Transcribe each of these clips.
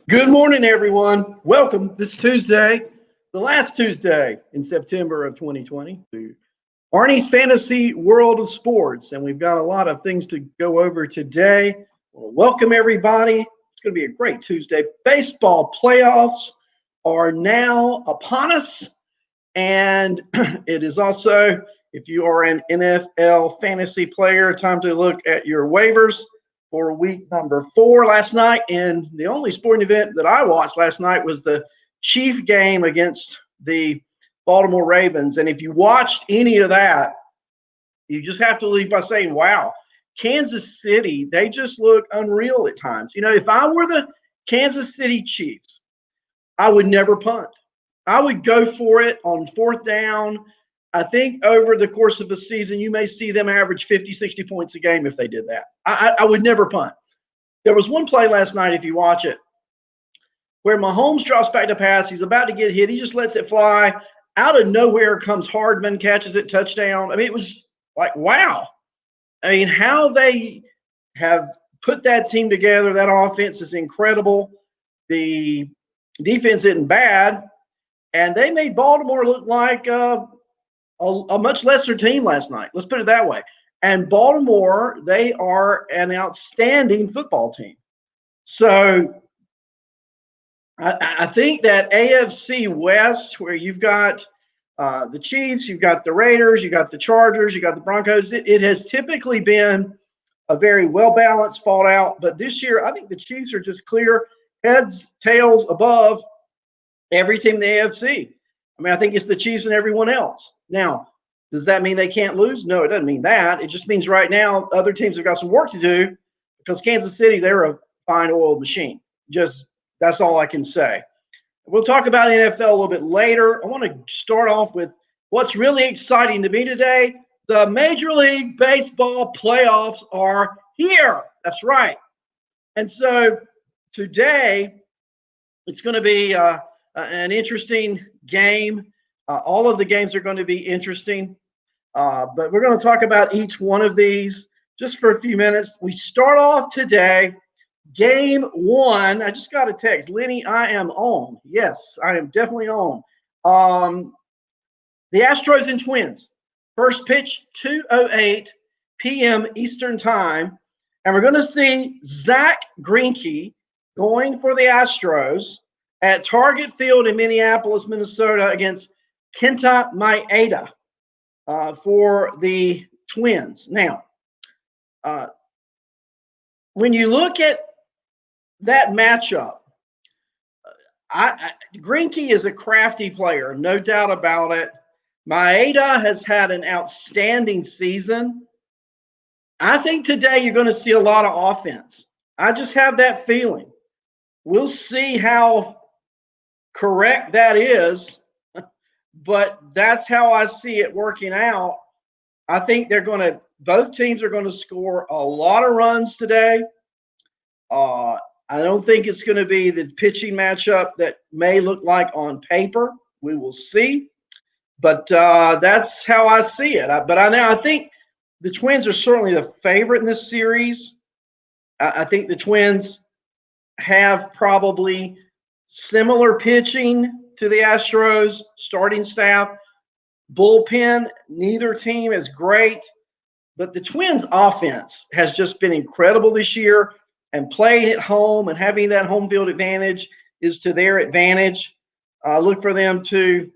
Good morning, everyone. Welcome this Tuesday, the last Tuesday in September of 2020, to Arnie's Fantasy World of Sports. And we've got a lot of things to go over today. Well, welcome, everybody. It's going to be a great Tuesday. Baseball playoffs are now upon us. And it is also, if you are an NFL fantasy player, time to look at your waivers for week number 4 last night. And the only sporting event that I watched last night was the Chief game against the Baltimore Ravens. And if you watched any of that, you just have to leave by saying, wow, Kansas City, they just look unreal at times. You know, if I were the Kansas City Chiefs, I would never punt. I would go for it on fourth down. I think over the course of a season, you may see them average 50, 60 points a game if they did that. I would never punt. There was one play last night, if you watch it, where Mahomes drops back to pass. He's about to get hit. He just lets it fly. Out of nowhere comes Hardman, catches it, touchdown. I mean, it was like, wow. I mean, how they have put that team together, that offense is incredible. The defense isn't bad. And they made Baltimore look like a much lesser team last night. Let's put it that way. And Baltimore, they are an outstanding football team. So I think that AFC West, where you've got the Chiefs, you've got the Raiders, you've got the Chargers, you've got the Broncos, it has typically been a very well-balanced, fought out. But this year, I think the Chiefs are just clear heads, tails above every team in the AFC. I mean, I think it's the Chiefs and everyone else. Now, does that mean they can't lose? No, it doesn't mean that. It just means right now other teams have got some work to do because Kansas City, they're a fine oiled machine. Just that's all I can say. We'll talk about NFL a little bit later. I want to start off with what's really exciting to me today. The Major League Baseball playoffs are here. That's right. And so today it's going to be an interesting game. All of the games are going to be interesting, but we're going to talk about each one of these just for a few minutes. We start off today, game 1. I just got a text. Lenny, I am on. Yes, I am definitely on. The Astros and Twins. First pitch, 2:08 p.m. Eastern Time. And we're going to see Zach Greinke going for the Astros at Target Field in Minneapolis, Minnesota, against Kenta Maeda for the Twins. Now, when you look at that matchup, Greinke is a crafty player, no doubt about it. Maeda has had an outstanding season. I think today you're going to see a lot of offense. I just have that feeling. We'll see how correct that is, but that's how I see it working out. I think both teams are going to score a lot of runs today. I don't think it's going to be the pitching matchup that may look like on paper. We will see, but that's how I see it. I think the Twins are certainly the favorite in this series. I think the Twins have probably similar pitching to the Astros, starting staff, bullpen. Neither team is great, but the Twins' offense has just been incredible this year, and playing at home and having that home field advantage is to their advantage. Look for them to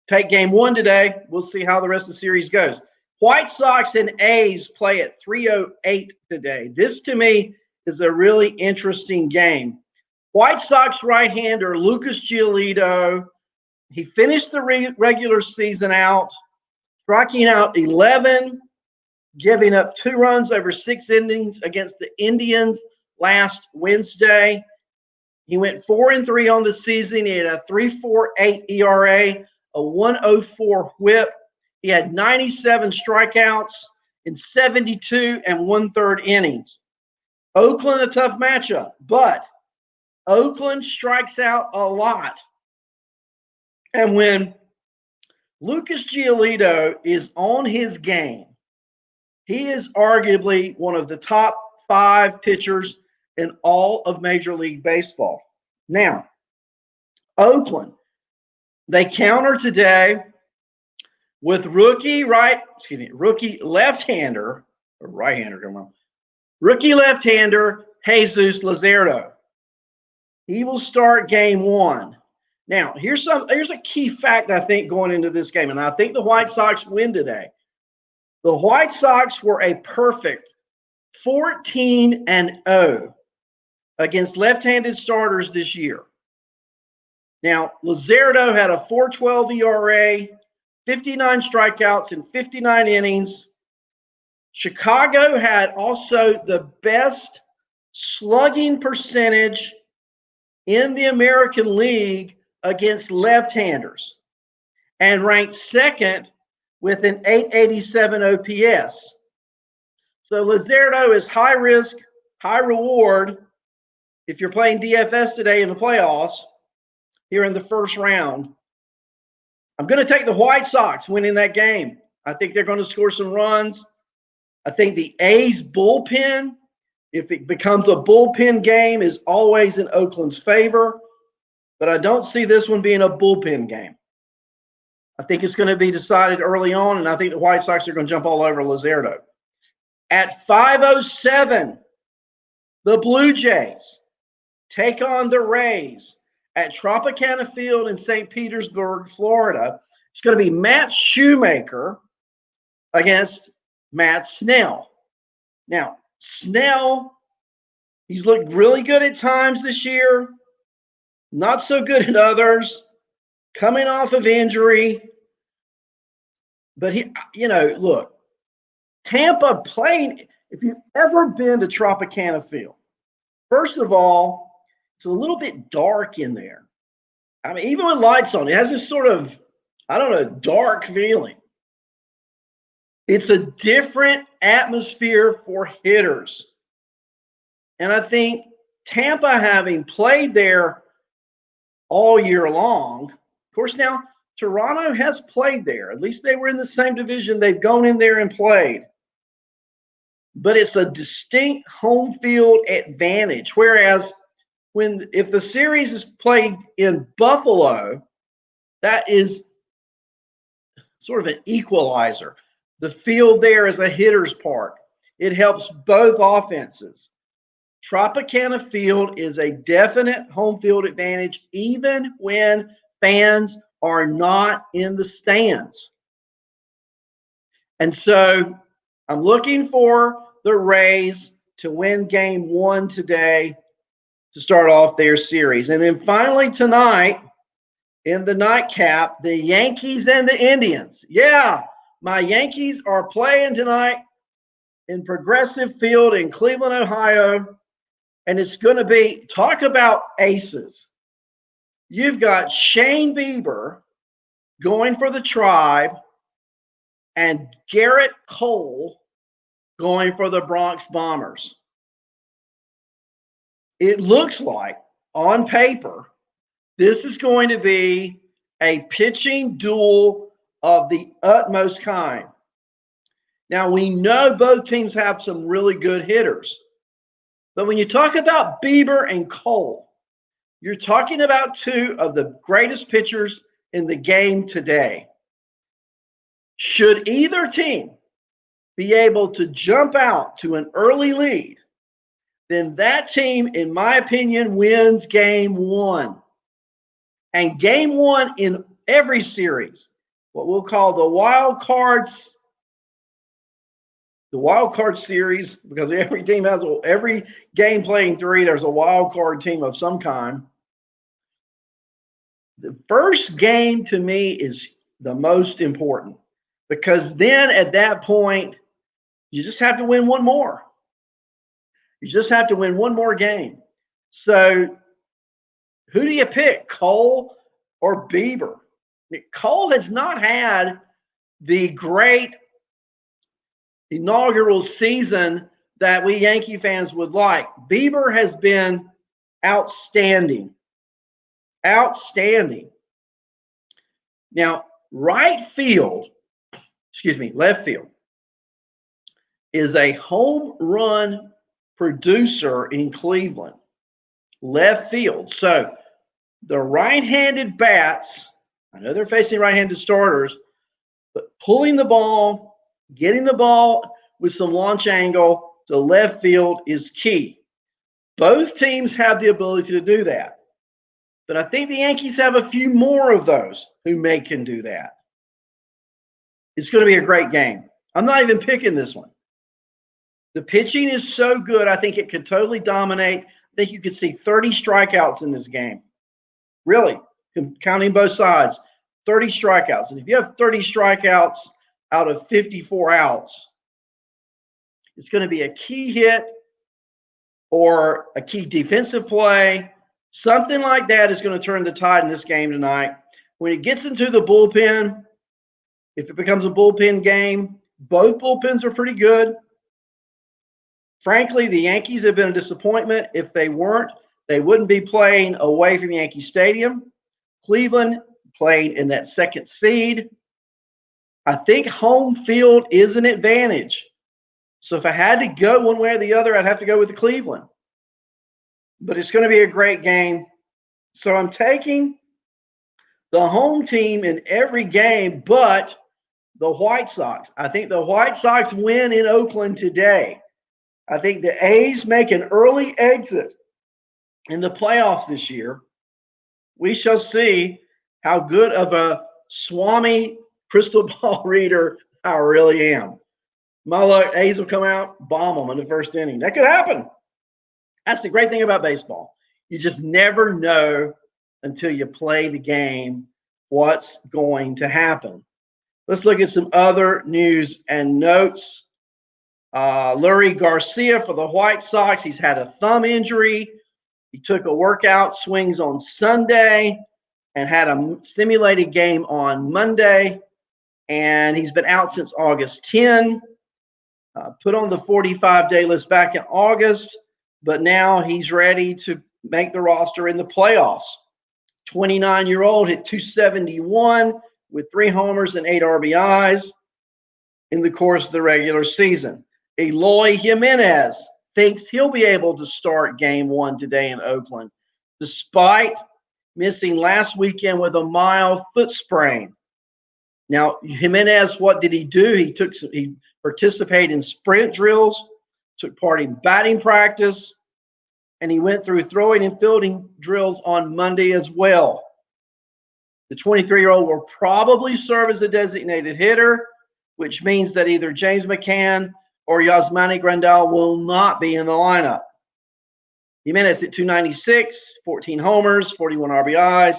take game 1 today. We'll see how the rest of the series goes. White Sox and A's play at 3:08 today. This, to me, is a really interesting game. White Sox right-hander Lucas Giolito, he finished the regular season out, striking out 11, giving up 2 runs over 6 innings against the Indians last Wednesday. He went 4-3 on the season. He had a 3.48 ERA, a 1.04 WHIP. He had 97 strikeouts in 72 1/3 innings. Oakland, a tough matchup, but Oakland strikes out a lot. And when Lucas Giolito is on his game, he is arguably one of the top 5 pitchers in all of Major League Baseball. Now, Oakland, they counter today with rookie left-hander, or right-hander, come on. Rookie left-hander Jesus Luzardo. He will start game one. Now, here's a key fact, I think, going into this game, and I think the White Sox win today. The White Sox were a perfect 14-0 against left-handed starters this year. Now, Luzardo had a 4.12 ERA, 59 strikeouts in 59 innings. Chicago had also the best slugging percentage in the American League against left-handers and ranked second with an 887 OPS. So Luzardo is high risk, high reward if you're playing DFS today in the playoffs here in the first round. I'm going to take the White Sox winning that game. I think they're going to score some runs. I think the A's bullpen, if it becomes a bullpen game, is always in Oakland's favor. But I don't see this one being a bullpen game. I think it's going to be decided early on, and I think the White Sox are going to jump all over Luzardo. At 5:07, the Blue Jays take on the Rays at Tropicana Field in St. Petersburg, Florida. It's going to be Matt Shoemaker against Matt Snell. Now, Snell, he's looked really good at times this year, not so good at others, coming off of injury. But look, Tampa playing, if you've ever been to Tropicana Field, first of all, it's a little bit dark in there. I mean, even with lights on, it has this sort of, dark feeling. It's a different atmosphere for hitters. And I think Tampa, having played there all year long, of course, now Toronto has played there. At least they were in the same division. They've gone in there and played. But it's a distinct home field advantage. Whereas if the series is played in Buffalo, that is sort of an equalizer. The field there is a hitter's park. It helps both offenses. Tropicana Field is a definite home field advantage, even when fans are not in the stands. And so I'm looking for the Rays to win game one today to start off their series. And then finally tonight, in the nightcap, the Yankees and the Indians. Yeah, my Yankees are playing tonight in Progressive Field in Cleveland, Ohio. And it's going to be, talk about aces. You've got Shane Bieber going for the Tribe and Garrett Cole going for the Bronx Bombers. It looks like, on paper, this is going to be a pitching duel of the utmost kind. Now, we know both teams have some really good hitters. But when you talk about Bieber and Cole, you're talking about two of the greatest pitchers in the game today. Should either team be able to jump out to an early lead, then that team, in my opinion, wins game one. And game one in every series, what we'll call the wild card series, because every team has every game playing three, there's a wild card team of some kind. The first game to me is the most important, because then at that point, you just have to win one more. You just have to win one more game. So who do you pick, Cole or Bieber? Cole has not had the great inaugural season that we Yankee fans would like. Bieber has been outstanding. Outstanding. Now, left field is a home run producer in Cleveland. Left field. So the right-handed bats, I know they're facing right-handed starters, but pulling the ball, getting the ball with some launch angle to left field is key. Both teams have the ability to do that. But I think the Yankees have a few more of those who can do that. It's going to be a great game. I'm not even picking this one. The pitching is so good, I think it could totally dominate. I think you could see 30 strikeouts in this game. Really, counting both sides, 30 strikeouts. And if you have 30 strikeouts out of 54 outs, it's going to be a key hit or a key defensive play. Something like that is going to turn the tide in this game tonight. When it gets into the bullpen, if it becomes a bullpen game, both bullpens are pretty good. Frankly, the Yankees have been a disappointment. If they weren't, they wouldn't be playing away from Yankee Stadium. Cleveland playing in that second seed. I think home field is an advantage. So if I had to go one way or the other, I'd have to go with the Cleveland. But it's going to be a great game. So I'm taking the home team in every game but the White Sox. I think the White Sox win in Oakland today. I think the A's make an early exit in the playoffs this year. We shall see how good of a Swami crystal ball reader I really am. My luck, A's will come out, bomb them in the first inning. That could happen. That's the great thing about baseball. You just never know until you play the game what's going to happen. Let's look at some other news and notes. Lurie Garcia for the White Sox. He's had a thumb injury. He took a workout swings on Sunday and had a simulated game on Monday. And he's been out since August 10. Put on the 45-day list back in August, but now he's ready to make the roster in the playoffs. 29-year-old hit .271 with 3 homers and 8 RBIs in the course of the regular season. Eloy Jimenez thinks he'll be able to start game 1 today in Oakland, despite missing last weekend with a mild foot sprain. Now, Jimenez, what did he do? He participated in sprint drills, took part in batting practice, and he went through throwing and fielding drills on Monday as well. The 23-year-old will probably serve as a designated hitter, which means that either James McCann or Yasmani Grandal will not be in the lineup. Jimenez hit .296, 14 homers, 41 RBIs.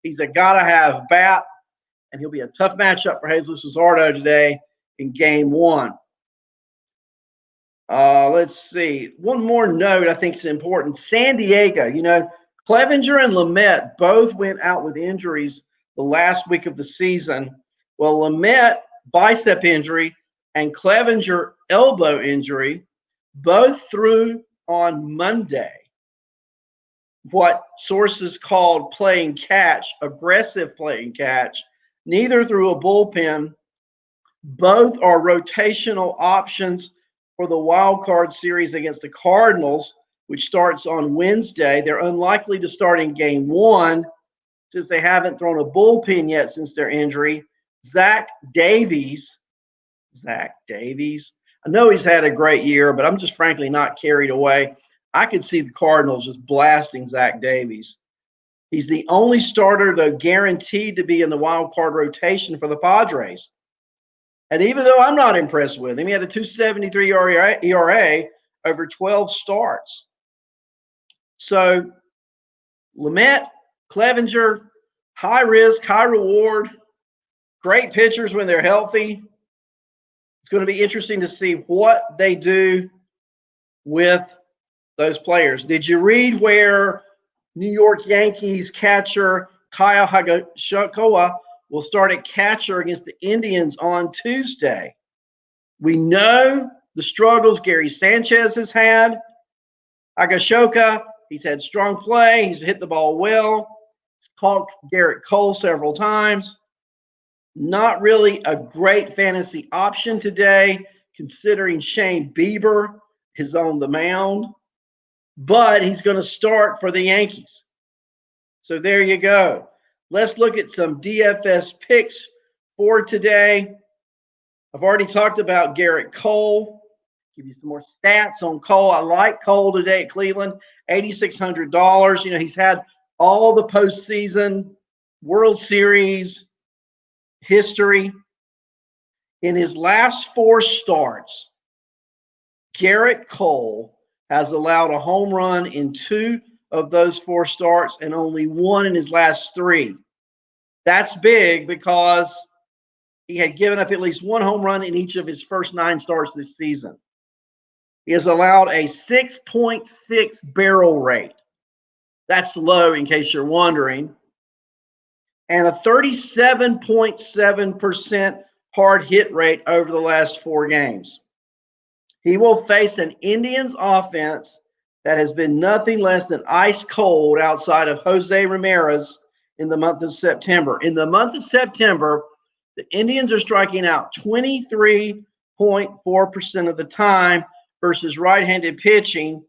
He's a gotta-have bat, and he'll be a tough matchup for Jesus Luzardo today in game 1. Let's see. One more note I think is important. San Diego, Clevenger and Lamet both went out with injuries the last week of the season. Well, Lamet, bicep injury, and Clevenger, elbow injury, both threw on Monday. What sources called playing catch, aggressive playing catch. Neither threw a bullpen. Both are rotational options for the wild card series against the Cardinals, which starts on Wednesday. They're unlikely to start in game 1 since they haven't thrown a bullpen yet since their injury. Zach Davies. I know he's had a great year, but I'm just frankly not carried away. I could see the Cardinals just blasting Zach Davies. He's the only starter, though, guaranteed to be in the wild card rotation for the Padres. And even though I'm not impressed with him, he had a .273 ERA over 12 starts. So Lamet, Clevenger, high risk, high reward, great pitchers when they're healthy. It's going to be interesting to see what they do with those players. Did you read where New York Yankees catcher Kyle Higashioka will start at catcher against the Indians on Tuesday? We know the struggles Gary Sanchez has had. Higashioka, he's had strong play. He's hit the ball well. He's caught Garrett Cole several times. Not really a great fantasy option today, considering Shane Bieber is on the mound, but he's going to start for the Yankees. So there you go. Let's look at some DFS picks for today. I've already talked about Garrett Cole. Give you some more stats on Cole. I like Cole today at Cleveland, $8,600. You know, he's had all the postseason, World Series history. In his last 4 starts, Garrett Cole has allowed a home run in 2 of those 4 starts and only 1 in his last 3. That's big because he had given up at least 1 home run in each of his first 9 starts this season. He has allowed a 6.6 barrel rate. That's low in case you're wondering. And a 37.7% hard hit rate over the last 4 games. He will face an Indians offense that has been nothing less than ice cold outside of Jose Ramirez in the month of September. In the month of September, the Indians are striking out 23.4% of the time versus right-handed pitching.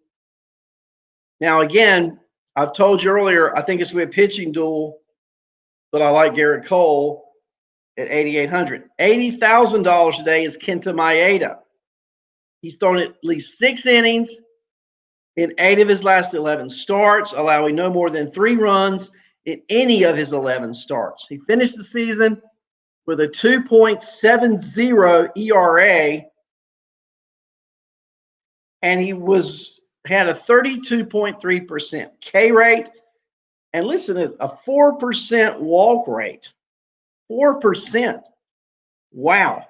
Now, again, I've told you earlier, I think it's going to be a pitching duel, but I like Garrett Cole at $8,800. $80,000 today is Kenta Maeda. He's thrown at least 6 innings in 8 of his last 11 starts, allowing no more than 3 runs in any of his 11 starts. He finished the season with a 2.70 ERA, and he had a 32.3% K rate, and listen to a 4% walk rate. 4%. Wow.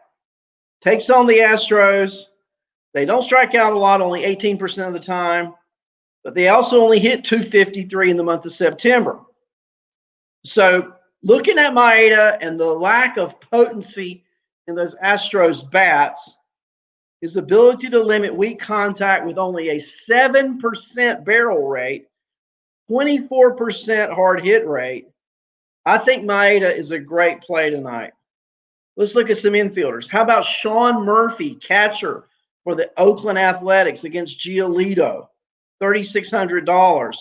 Takes on the Astros. They don't strike out a lot, only 18% of the time, but they also only hit 253 in the month of September. So looking at Maeda and the lack of potency in those Astros bats, his ability to limit weak contact with only a 7% barrel rate, 24% hard hit rate, I think Maeda is a great play tonight. Let's look at some infielders. How about Sean Murphy, catcher for the Oakland Athletics against Giolito, $3,600.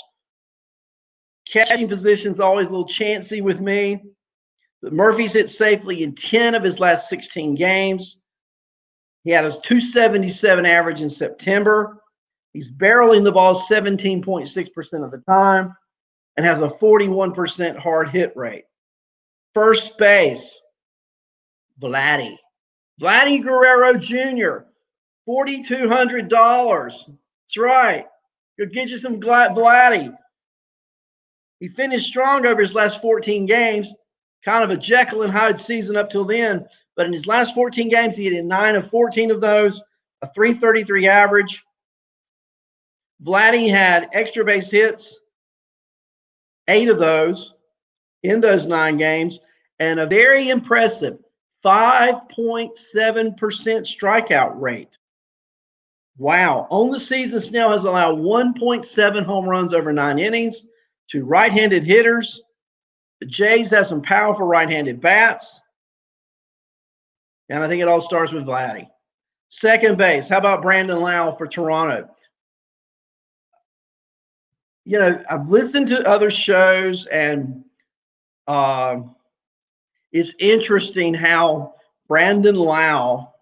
Catching position is always a little chancy with me. But Murphy's hit safely in 10 of his last 16 games. He had a 277 average in September. He's barreling the ball 17.6% of the time and has a 41% hard hit rate. First base, Vladdy Guerrero Jr., $4,200. That's right. Go get you some Vladdy. He finished strong over his last 14 games, kind of a Jekyll and Hyde season up till then. But in his last 14 games, he hit 9 of 14 of those, a 333 average. Vladdy had extra base hits, 8 of those in those 9 games, and a very impressive 5.7% strikeout rate. Wow. On the season, Snell has allowed 1.7 home runs over 9 innings to right-handed hitters. The Jays have some powerful right-handed bats. And I think it all starts with Vladdy. Second base, how about Brandon Lowe for Toronto? You know, I've listened to other shows, and it's interesting how Brandon Lowe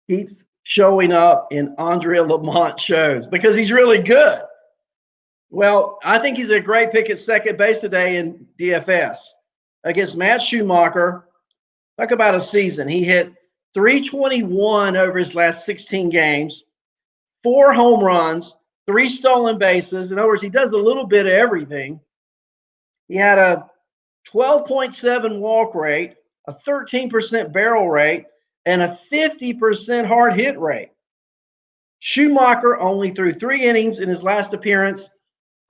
keeps showing up in Andrea Lamont shows because he's really good. Well, I think he's a great pick at second base today in DFS against Matt Schumacher. Talk about a season. He hit 321 over his last 16 games, 4 home runs, 3 stolen bases. In other words, he does a little bit of everything. He had a 12.7 walk rate, a 13% barrel rate, and a 50% hard hit rate. Schumacher only threw 3 innings in his last appearance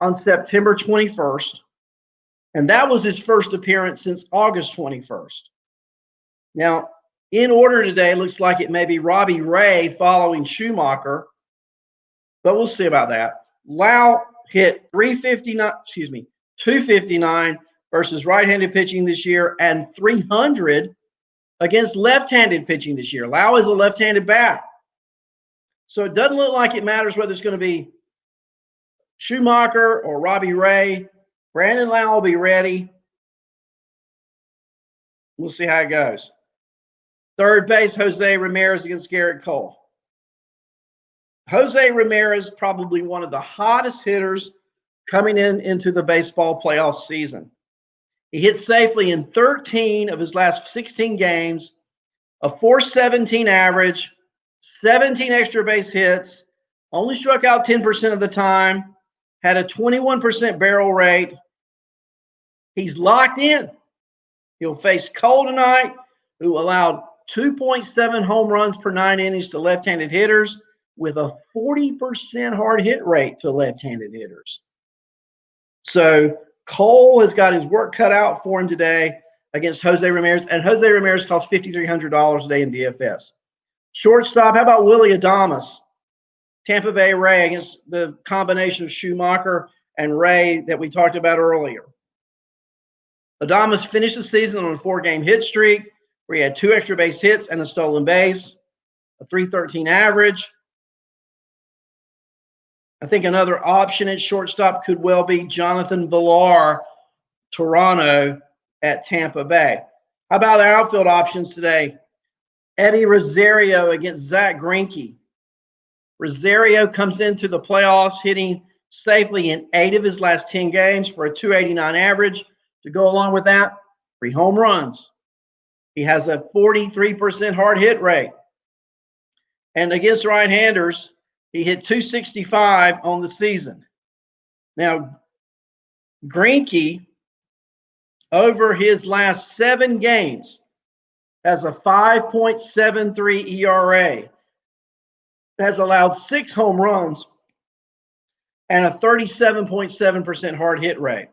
on September 21st, and that was his first appearance since August 21st. Now, in order today, it looks like it may be Robbie Ray following Schumacher, but we'll see about that. Lowe hit 259 versus right-handed pitching this year and 300 against left-handed pitching this year. Lowe is a left-handed bat. So it doesn't look like it matters whether it's going to be Schumacher or Robbie Ray. Brandon Lau will be ready. We'll see how it goes. Third base, Jose Ramirez against Garrett Cole. Jose Ramirez, probably one of the hottest hitters coming into the baseball playoff season. He hit safely in 13 of his last 16 games, a 417 average, 17 extra base hits, only struck out 10% of the time, had a 21% barrel rate. He's locked in. He'll face Cole tonight, who allowed 2.7 home runs per 9 innings to left-handed hitters with a 40% hard hit rate to left-handed hitters. So Cole has got his work cut out for him today against Jose Ramirez, and Jose Ramirez costs $5,300 a day in DFS. Shortstop, how about Willie Adames? Tampa Bay Ray against the combination of Schumacher and Ray that we talked about earlier. Adames finished the season on a 4-game hit streak where he had 2 extra base hits and a stolen base, a 313 average. I think another option at shortstop could well be Jonathan Villar, Toronto at Tampa Bay. How about our outfield options today? Eddie Rosario against Zach Greinke. Rosario comes into the playoffs hitting safely in 8 of his last 10 games for a 289 average. To go along with that, 3 home runs. He has a 43% hard hit rate. And against right-handers, he hit 265 on the season. Now, Greinke, over his last 7 games, has a 5.73 ERA, has allowed 6 home runs, and a 37.7% hard hit rate.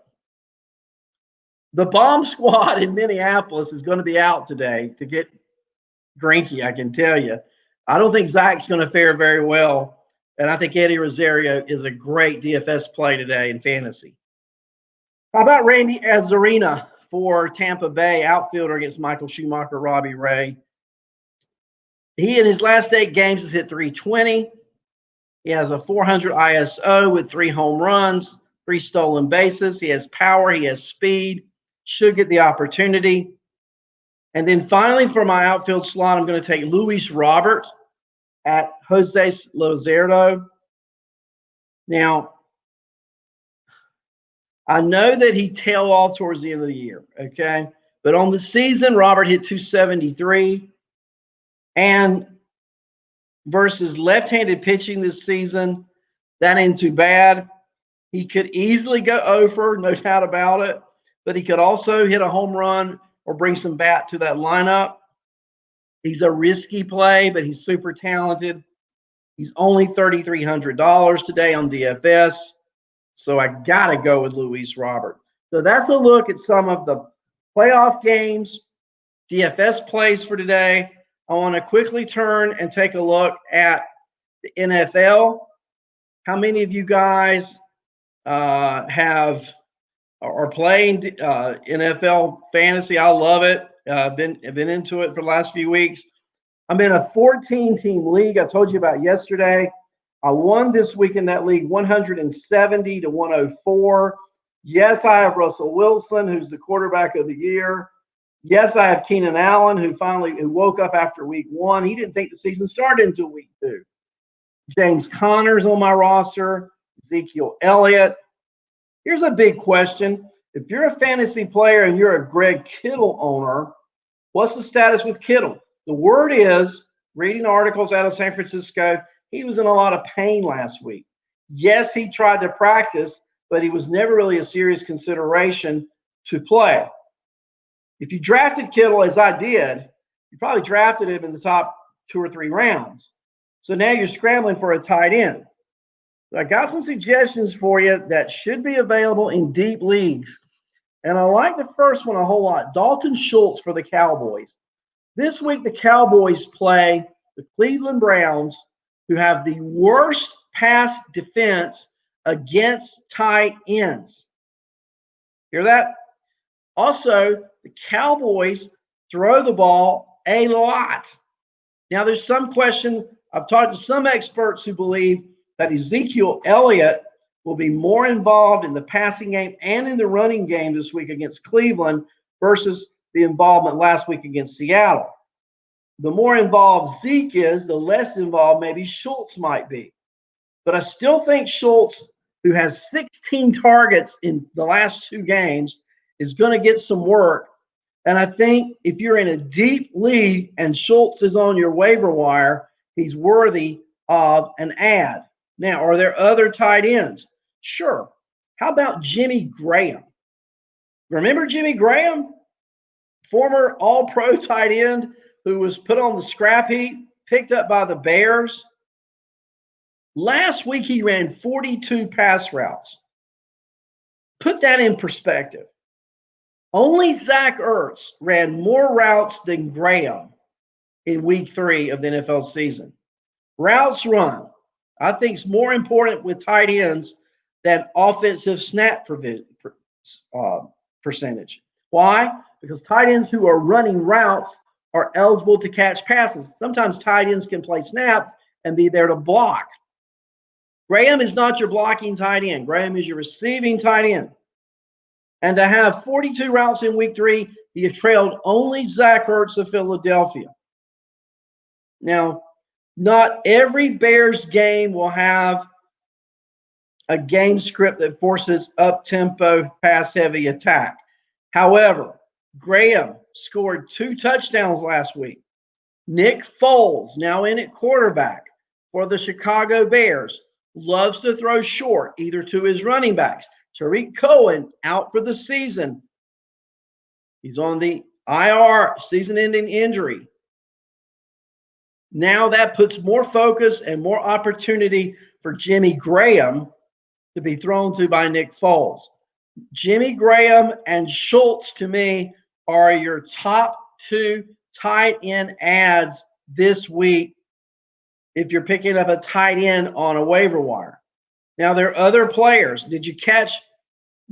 The bomb squad in Minneapolis is going to be out today to get Greinke, I can tell you. I don't think Zach's going to fare very well, and I think Eddie Rosario is a great DFS play today in fantasy. How about Randy Arozarena for Tampa Bay, outfielder against Michael Schumacher, Robbie Ray? He, in his last 8 games, has hit 320. He has a 400 ISO with 3 home runs, 3 stolen bases. He has power. He has speed. Should get the opportunity. And then finally, for my outfield slot, I'm going to take Luis Robert at Jose Luzardo. Now, I know that he tailed off towards the end of the year, okay? But on the season, Robert hit 273. And versus left-handed pitching this season, that ain't too bad. He could easily go over, no doubt about it. But he could also hit a home run or bring some bat to that lineup. He's a risky play, but he's super talented. He's only $3,300 today on DFS. So I got to go with Luis Robert. So that's a look at some of the playoff games, DFS plays for today. I want to quickly turn and take a look at the NFL. How many of you guys are playing NFL fantasy? I love it. I've been into it for the last few weeks. I'm in a 14-team league I told you about yesterday. I won this week in that league 170 to 104. Yes, I have Russell Wilson, who's the quarterback of the year. Yes, I have Keenan Allen, who woke up after week 1. He didn't think the season started until week 2. James Conner's on my roster. Ezekiel Elliott. Here's a big question. If you're a fantasy player and you're a Greg Kittle owner, what's the status with Kittle? The word is, reading articles out of San Francisco, he was in a lot of pain last week. Yes, he tried to practice, but he was never really a serious consideration to play. If you drafted Kittle, as I did, you probably drafted him in the top 2 or 3 rounds. So now you're scrambling for a tight end. So I got some suggestions for you that should be available in deep leagues. And I like the first one a whole lot. Dalton Schultz for the Cowboys. This week, the Cowboys play the Cleveland Browns, who have the worst pass defense against tight ends. Hear that? Also, the Cowboys throw the ball a lot. Now, there's some question I've talked to some experts who believe that Ezekiel Elliott will be more involved in the passing game and in the running game this week against Cleveland versus the involvement last week against Seattle. The more involved Zeke is, the less involved maybe Schultz might be. But I still think Schultz, who has 16 targets in the last 2 games, is going to get some work. And I think if you're in a deep league and Schultz is on your waiver wire, he's worthy of an ad. Now, are there other tight ends? Sure. How about Jimmy Graham? Remember Jimmy Graham? Former all-pro tight end who was put on the scrap heap, picked up by the Bears. Last week, he ran 42 pass routes. Put that in perspective. Only Zach Ertz ran more routes than Graham in week 3 of the NFL season. Routes run, I think, is more important with tight ends than offensive snap percentage. Why? Because tight ends who are running routes are eligible to catch passes. Sometimes tight ends can play snaps and be there to block. Graham is not your blocking tight end. Graham is your receiving tight end. And to have 42 routes in week 3, he trailed only Zach Ertz of Philadelphia. Now, not every Bears game will have a game script that forces up-tempo, pass-heavy attack. However, Graham scored 2 touchdowns last week. Nick Foles, now in at quarterback for the Chicago Bears, loves to throw short, either to his running backs. Tariq Cohen out for the season. He's on the IR, season-ending injury. Now that puts more focus and more opportunity for Jimmy Graham to be thrown to by Nick Foles. Jimmy Graham and Schultz, to me, are your top 2 tight end ads this week if you're picking up a tight end on a waiver wire. Now, there are other players. Did you catch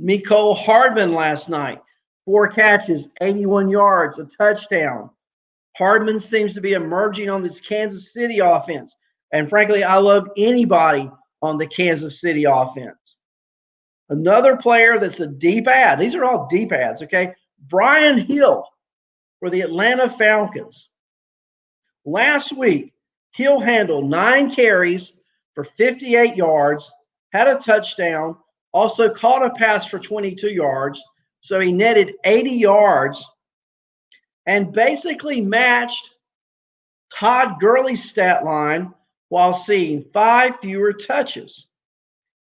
Mecole Hardman last night? 4 catches, 81 yards, a touchdown. Hardman seems to be emerging on this Kansas City offense. And frankly, I love anybody on the Kansas City offense. Another player that's a deep ad. These are all deep ads, okay? Brian Hill for the Atlanta Falcons. Last week, Hill handled 9 carries for 58 yards, had a touchdown, also caught a pass for 22 yards. So he netted 80 yards and basically matched Todd Gurley's stat line while seeing 5 fewer touches.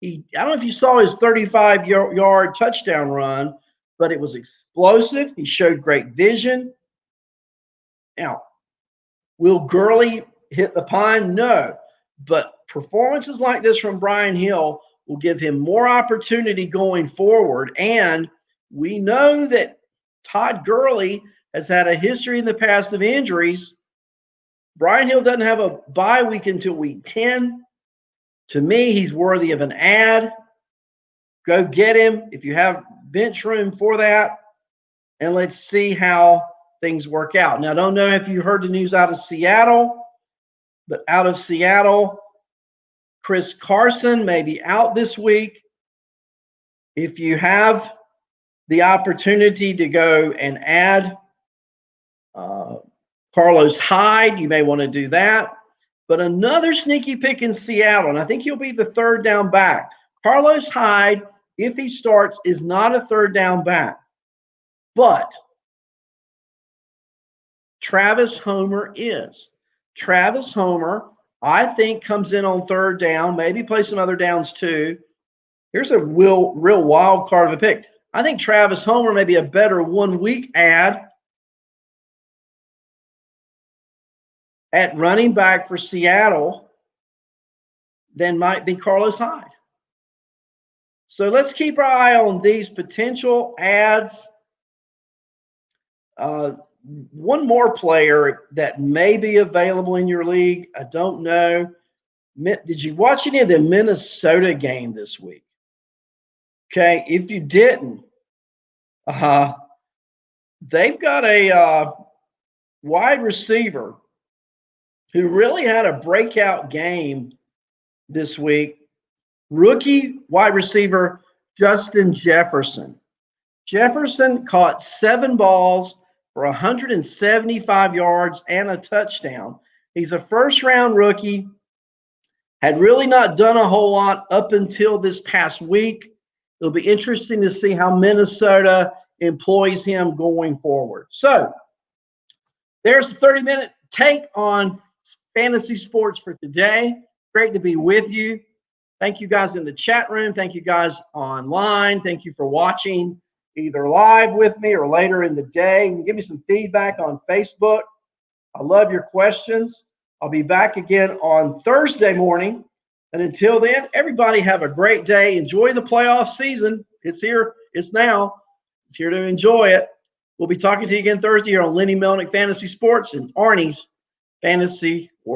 I don't know if you saw his 35-yard touchdown run, but it was explosive. He showed great vision. Now, will Gurley hit the pine? No. But performances like this from Brian Hill will give him more opportunity going forward. And we know that Todd Gurley has had a history in the past of injuries. Brian Hill doesn't have a bye week until week 10. To me, he's worthy of an ad. Go get him if you have bench room for that. And let's see how things work out. Now, I don't know if you heard the news out of Seattle, but out of Seattle, Chris Carson may be out this week. If you have the opportunity to go and add Carlos Hyde, you may want to do that. But another sneaky pick in Seattle, and I think he'll be the 3rd down back. Carlos Hyde, if he starts, is not a 3rd down back. But Travis Homer is. Travis Homer, I think, comes in on 3rd down, maybe play some other downs too. Here's a real wild card of a pick. I think Travis Homer may be a better 1-week ad at running back for Seattle than might be Carlos Hyde. So let's keep our eye on these potential ads. One more player that may be available in your league, I don't know. Did you watch any of the Minnesota game this week? Okay, if you didn't, they've got a wide receiver who really had a breakout game this week, rookie wide receiver Justin Jefferson. Jefferson caught 7 balls for 175 yards and a touchdown. He's a first-round rookie, had really not done a whole lot up until this past week. It'll be interesting to see how Minnesota employs him going forward. So there's the 30-minute take on fantasy sports for today. Great to be with you. Thank you guys in the chat room. Thank you guys online. Thank you for watching either live with me or later in the day. And give me some feedback on Facebook. I love your questions. I'll be back again on Thursday morning. And until then, everybody have a great day. Enjoy the playoff season. It's here. It's now. It's here to enjoy it. We'll be talking to you again Thursday here on Lenny Melnick Fantasy Sports and Arnie's Fantasy World.